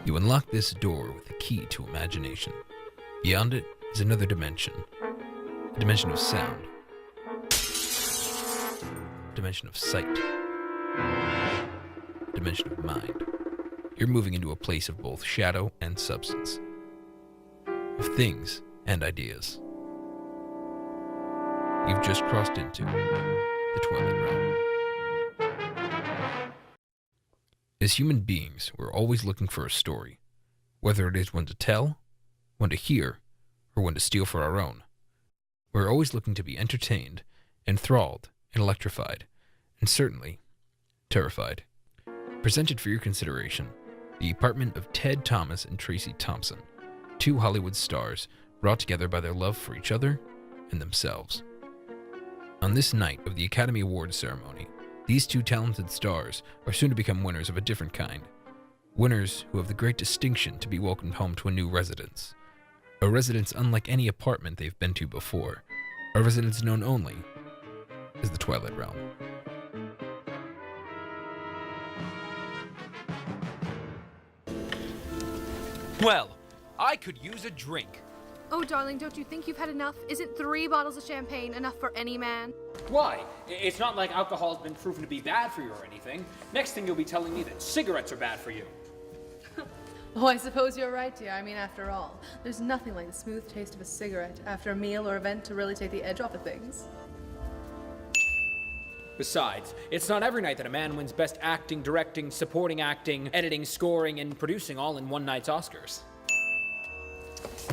You unlock this door with a key to imagination. Beyond it is another dimension. A dimension of sound. A dimension of sight. A dimension of mind. You're moving into a place of both shadow and substance. Of things and ideas. You've just crossed into the Twilight Realm. As human beings, we're always looking for a story, whether it is one to tell, one to hear, or one to steal for our own. We're always looking to be entertained, enthralled, and electrified, and certainly, terrified. Presented for your consideration, the apartment of Ted Thomas and Tracy Thompson, two Hollywood stars brought together by their love for each other and themselves. On this night of the Academy Awards ceremony, these two talented stars are soon to become winners of a different kind. Winners who have the great distinction to be welcomed home to a new residence. A residence unlike any apartment they've been to before. A residence known only as the Twilight Realm. Well, I could use a drink. Oh, darling, don't you think you've had enough? Isn't 3 bottles of champagne enough for any man? Why? It's not like alcohol has been proven to be bad for you or anything. Next thing you'll be telling me that cigarettes are bad for you. Oh, I suppose you're right, dear. I mean, after all, there's nothing like the smooth taste of a cigarette after a meal or event to really take the edge off of things. Besides, it's not every night that a man wins Best Acting, Directing, Supporting Acting, Editing, Scoring, and Producing all in one night's Oscars.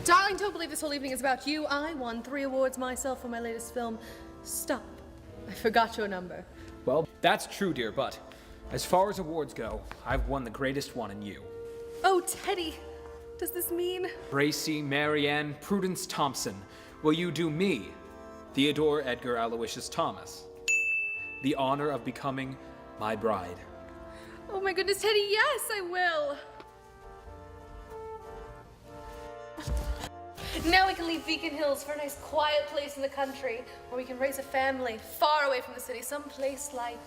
Darling, don't believe this whole evening is about you. I won 3 awards myself for my latest film. Stop. I forgot your number. Well, that's true, dear, but as far as awards go, I've won the greatest one in you. Oh, Teddy. Does this mean? Tracy Marianne Prudence Thompson, will you do me, Theodore Edgar Aloysius Thomas, the honor of becoming my bride? Oh my goodness, Teddy, yes, I will. Now we can leave Beacon Hills for a nice quiet place in the country where we can raise a family far away from the city, someplace like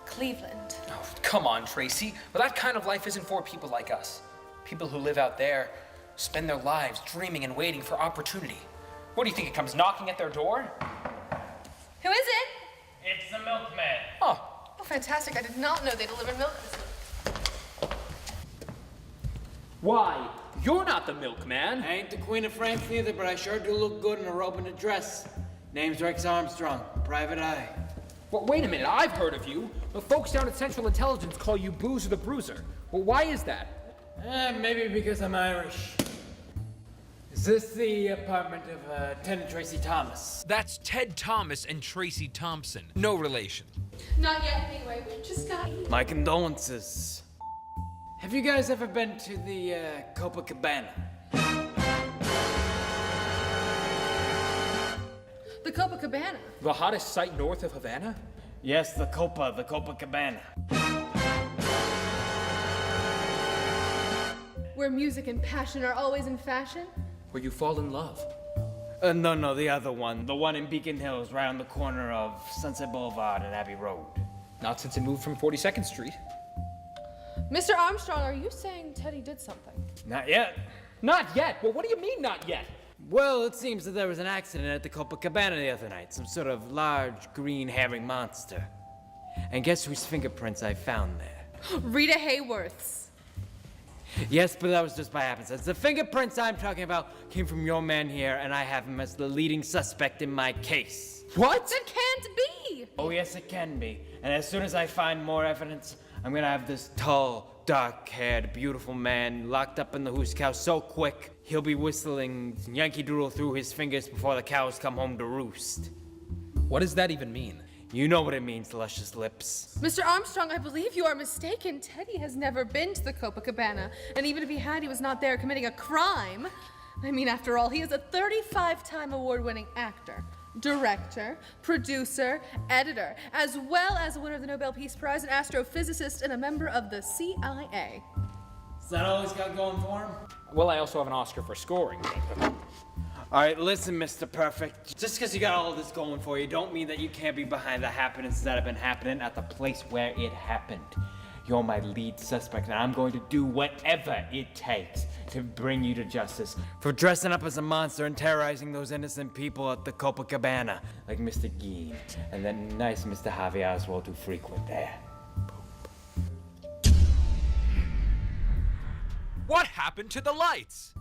Cleveland. Oh, come on, Tracy. Well, that kind of life isn't for people like us. People who live out there spend their lives dreaming and waiting for opportunity. What do you think, it comes knocking at their door? Who is it? It's the milkman. Oh, Oh, fantastic. I did not know they delivered milk this week. why? You're not the milkman. I ain't the Queen of France neither, but I sure do look good in a robe and a dress. Name's Rex Armstrong, Private Eye. Well, wait a minute, I've heard of you. The folks down at Central Intelligence call you Boozer the Bruiser. Well, why is that? Maybe because I'm Irish. Is this the apartment of Ted and Tracy Thomas? That's Ted Thomas and Tracy Thompson. No relation. Not yet, anyway. We just got... My condolences. Have you guys ever been to the Copacabana? The Copacabana. The hottest site north of Havana? Yes, the Copacabana. Where music and passion are always in fashion. Where you fall in love. No, the other one. The one in Beacon Hills, right on the corner of Sunset Boulevard and Abbey Road. Not since it moved from 42nd Street. Mr. Armstrong, are you saying Teddy did something? Not yet. Not yet? Well, what do you mean, not yet? Well, it seems that there was an accident at the Copacabana the other night. Some sort of large green herring monster. And guess whose fingerprints I found there? Rita Hayworth's. Yes, but that was just by happenstance. The fingerprints I'm talking about came from your man here, and I have him as the leading suspect in my case. What? That can't be! Oh, yes, it can be. And as soon as I find more evidence, I'm gonna have this tall, dark-haired, beautiful man locked up in the Hoosh Cow so quick, he'll be whistling Yankee Doodle through his fingers before the cows come home to roost. What does that even mean? You know what it means, luscious lips. Mr. Armstrong, I believe you are mistaken. Teddy has never been to the Copacabana. And even if he had, he was not there committing a crime. I mean, after all, he is a 35-time award-winning actor, director, producer, editor, as well as a winner of the Nobel Peace Prize, an astrophysicist, and a member of the CIA. Is that all he's got going for him? Well, I also have an Oscar for scoring. All right, listen, Mr. Perfect. Just because you got all this going for you, don't mean that you can't be behind the happenings that have been happening at the place where it happened. You're my lead suspect, and I'm going to do whatever it takes to bring you to justice for dressing up as a monster and terrorizing those innocent people at the Copacabana, like Mr. Geen and that nice Mr. Harvey Oswald who frequent there. What happened to the lights?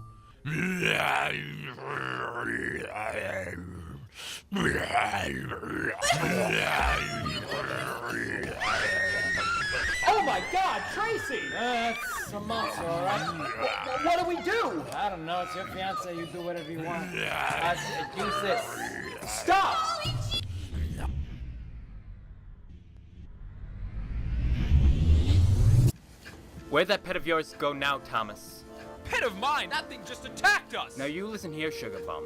Oh my God, Tracy! That's a monster, all right? What do we do? I don't know. It's your fiance. You do whatever you want. Use this. Stop! Where'd that pet of yours go now, Thomas? Pet of mine! That thing just attacked us! Now you listen here, Sugar Bum.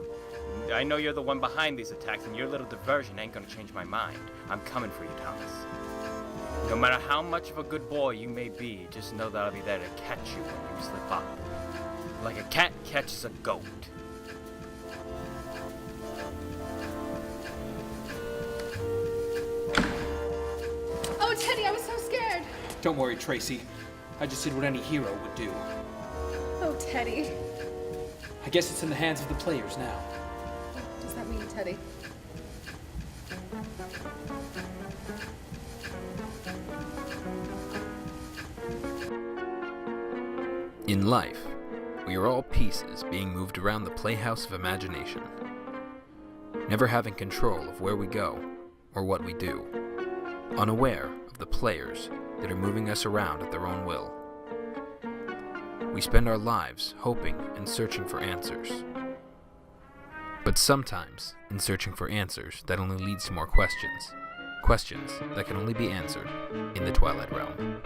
I know you're the one behind these attacks, and your little diversion ain't gonna change my mind. I'm coming for you, Thomas. No matter how much of a good boy you may be, just know that I'll be there to catch you when you slip up. Like a cat catches a goat. Oh, Teddy, I was so scared. Don't worry, Tracy. I just did what any hero would do. Oh, Teddy. I guess it's in the hands of the players now. What does that mean, Teddy? In life, we are all pieces being moved around the playhouse of imagination, never having control of where we go or what we do, unaware of the players that are moving us around at their own will. We spend our lives hoping and searching for answers. But sometimes, in searching for answers, that only leads to more questions. Questions that can only be answered in the Twilight Realm.